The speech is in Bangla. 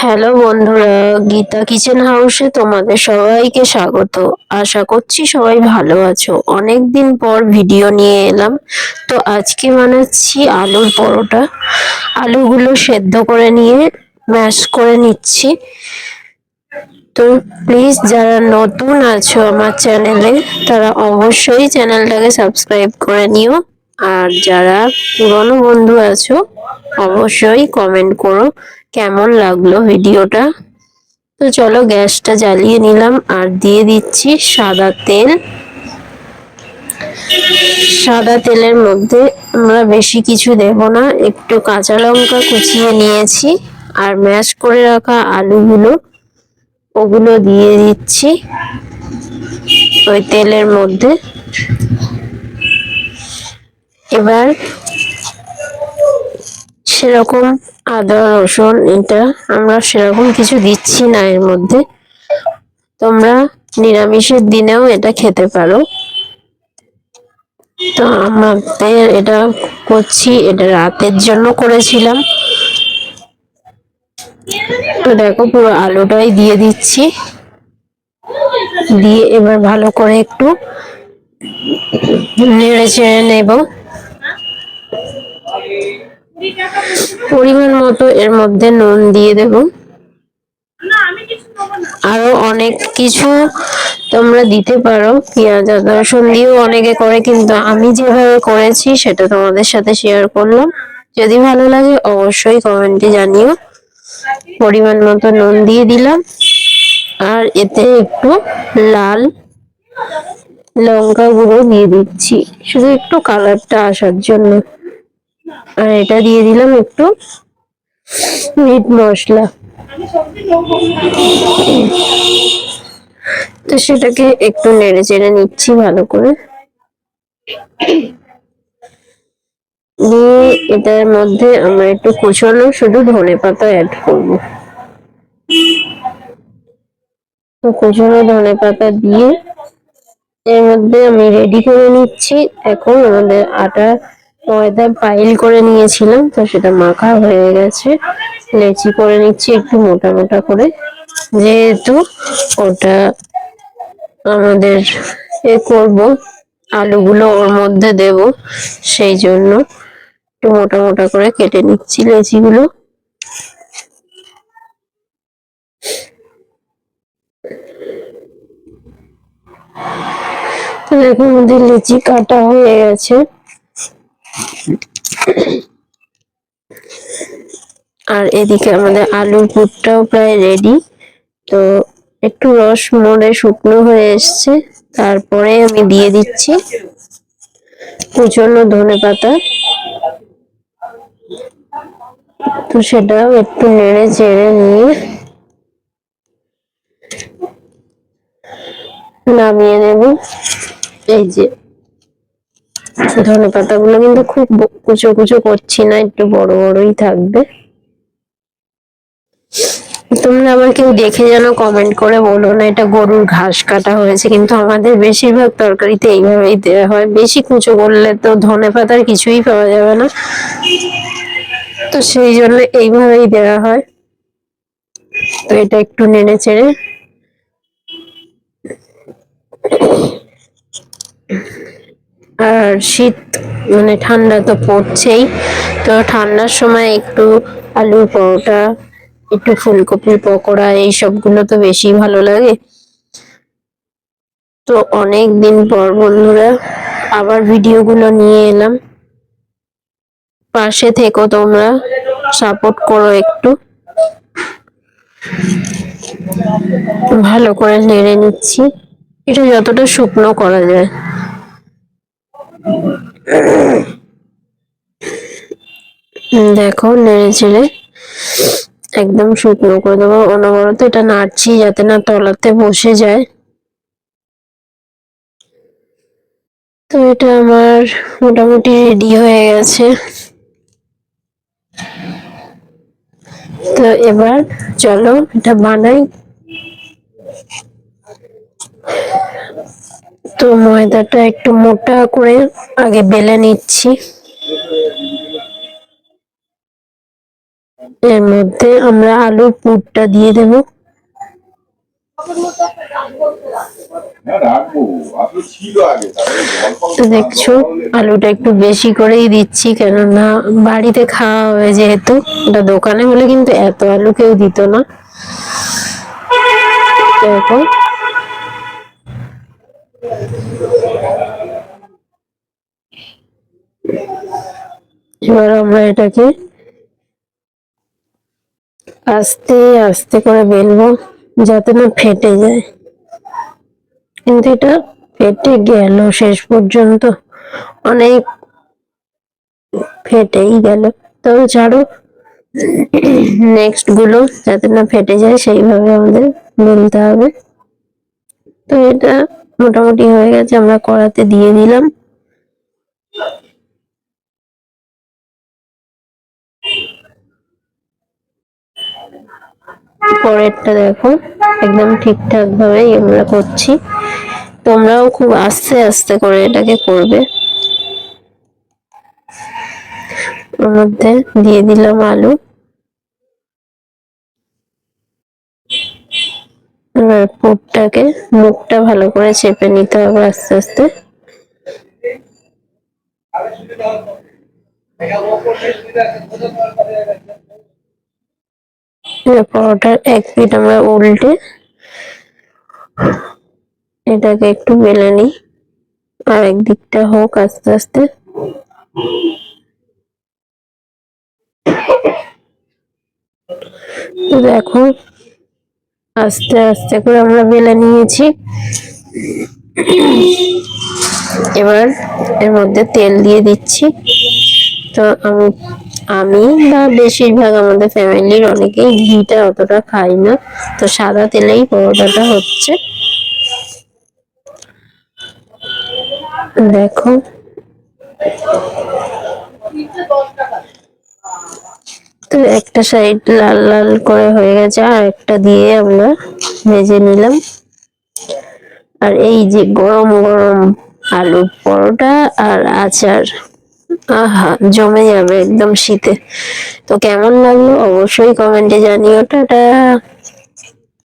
হ্যালো বন্ধুরা, গীতা কিচেন হাউসে তোমাদের সবাইকে স্বাগত। আশা করছি সবাই ভালো আছো। অনেকদিন পর ভিডিও নিয়ে এলাম। তো আজকে বানাচ্ছি আলুর পরোটা। আলুগুলো সেদ্ধ করে নিয়ে ম্যাশ করে নিচ্ছি। তো প্লিজ যারা নতুন আছো আমার চ্যানেলে তারা অবশ্যই চ্যানেলটাকে সাবস্ক্রাইব করে নিও। আর যারা পুরনো বন্ধু আছো অবশ্যই কমেন্ট করো কেমন লাগলো ভিডিওটা। তো চলো গ্যাসটা জ্বালিয়ে নিলাম আর দিয়ে দিচ্ছি সাদা তেল। সাদা তেলের মধ্যে আমরা বেশি কিছু দেব না, একটু কাঁচা লঙ্কা কুচিয়ে নিয়েছি আর ম্যাশ করে রাখা আলুগুলো ওগুলো দিয়ে দিচ্ছি ওই তেলের মধ্যে। এবার সেরকম আদা রসুন এটা আমরা সেরকম কিছু দিচ্ছি না এর মধ্যে। তোমরা নিরামিষের দিনেও এটা খেতে পারো। তো আমাদের এটা করছি, এটা রাতের জন্য করেছিলাম। তো দেখো পুরো আলুটাই দিয়ে দিচ্ছি, দিয়ে এবার ভালো করে একটু নেড়ে চেড়ে নেব। পরিমাণ মতো এর মধ্যে নুন দিয়ে দেব। আরো অনেক কিছু তোমরা দিতে পারো, পেঁয়াজ আদা রসুন দিয়েও অনেকে করে, কিন্তু আমি যেভাবে করেছি সেটা তোমাদের সাথে শেয়ার করলাম। যদি ভালো লাগে অবশ্যই কমেন্টে জানিও। পরিমাণ মতো নুন দিয়ে দিলাম আর এতে একটু লাল লঙ্কা গুঁড়ো দিয়ে দিচ্ছি, শুধু একটু কালারটা আসার জন্য। আর এটা দিয়ে দিলাম একটু মিট মশলা। তো সেটাকে একটু নেড়ে চেড়ে নিচ্ছি ভালো করে। দিয়ে এটার মধ্যে আমরা একটু কুচনো শুধু ধনেপাতা অ্যাড করবো। তো কুচনো ধনেপাতা দিয়ে এর মধ্যে আমি রেডি করে নিচ্ছি। এখন আমাদের আটা ময়দা পাইল করে নিয়েছিলাম, তো সেটা মাখা হয়ে গেছে। লেচি করে নিচ্ছি একটু মোটা মোটা করে, যেহেতু ওটা আমাদের করব, আলুগুলো ওর মধ্যে দেব, সেই জন্য একটু মোটা মোটা করে কেটে নিচ্ছি লেচিগুলো। তো দেখো আমাদের লিচি কাটা হয়ে গেছে। আর এদিকে আমাদের আলুর পুরটাও প্রায় রেডি। তো একটু রস মরে শুকনো হয়ে এসছে, তারপরে আমি দিয়ে দিচ্ছি কুচনো ধনেপাতা। তো সেটাও একটু নেড়ে চেড়ে নিয়ে নামিয়ে নেব। এই যে ধনেপাতা গুলো কিন্তু খুব কুচো কুচো করছি না, একটু বড় বড়ই থাকবে। তোমরা আবার কেউ দেখে যেন কমেন্ট করে বলো না এটা গরুর ঘাস কাটা হয়েছে, কিন্তু আমাদের বেশিরভাগ তরকারিতে এইভাবেই দেওয়া হয়। বেশি কুচো করলে তো ধনেপাতার কিছুই পাওয়া যাবে না, তো সেই জন্য এইভাবেই দেওয়া হয়। তো এটা একটু নেড়ে চেড়ে আর শীত মানে ঠান্ডা তো পড়ছেই, তো ঠান্ডার সময় একটু আলুর পরোটা, একটু ফুলকপির পকোড়া এই সবগুলো তো বেশি ভালো লাগে। তো অনেক দিন পর বন্ধুরা আবার ভিডিওগুলো নিয়ে এলাম। পাশে থেকো, তোমরা সাপোর্ট করো একটু। ভালো করে নেড়ে নিচ্ছি, এটা যতটা শুকনো করা যায়। দেখো নেড়ে চেড়ে একদম শুকনো করে দেবো। অনবরত এটা নাড়ছি যাতে না তলাতে বসে যায়। তো এটা আমার মোটামুটি রেডি হয়ে গেছে। তো এবার চলো এটা বানাই। তো ময়দাটা একটু মোটা করে আগে বেলে নিচ্ছি। এর মধ্যে আমরা আলুর পুরটা দিয়ে দেব। তো দেখছো আলুটা একটু বেশি করেই দিচ্ছি, কেননা বাড়িতে খাওয়া হবে যেহেতু। এটা দোকানে হলে কিন্তু এত আলু কেউ দিত না। দেখো এবার আমরা এটাকে আস্তে আস্তে করে বেলবো যাতে না ফেটে যায়, কিন্তু এটা ফেটে গেল শেষ পর্যন্ত, অনেক ফেটেই গেল। তবে ছাড়ো, নেক্সট গুলো যাতে না ফেটে যায় সেইভাবে আমাদের বেলতে হবে। তো এটা মোটামুটি হয়ে গেছে, আমরা কড়াতে দিয়ে দিলাম। পরেরটা দেখো একদম ঠিকঠাক ভাবে আমরা করছি, তোমরাও খুব আস্তে আস্তে করে এটাকে করবে। ওর মধ্যে দিয়ে দিলাম আলু। এবার পুরটাকে মুখটা ভালো করে চেপে নিতে হবে আস্তে আস্তে। পরোটার এক পিঠ আমরা উল্টে এটাকে একটু বেলে নিই, আর একদিকটা হোক আস্তে আস্তে। তো দেখো আস্তে আস্তে করে আমরা বেলে নিয়েছি। এবার এর মধ্যে তেল দিয়ে দিচ্ছি। তো আমি বা বেশিরভাগ আমাদের ফ্যামিলির অনেকেই ঘিটা অতটা খাই না, তো সাদা তেলেই পরোটাটা হচ্ছে। দেখো তো একটা সাইড লাল লাল করে হয়ে গেছে, আর একটা দিয়ে আমরা ভেজে নিলাম। আর এই যে গরম গরম আলুর পরোটা আর আচার, আহা জমে যাবে একদম শীতে। তো কেমন লাগলো অবশ্যই কমেন্টে জানিও। টাটা।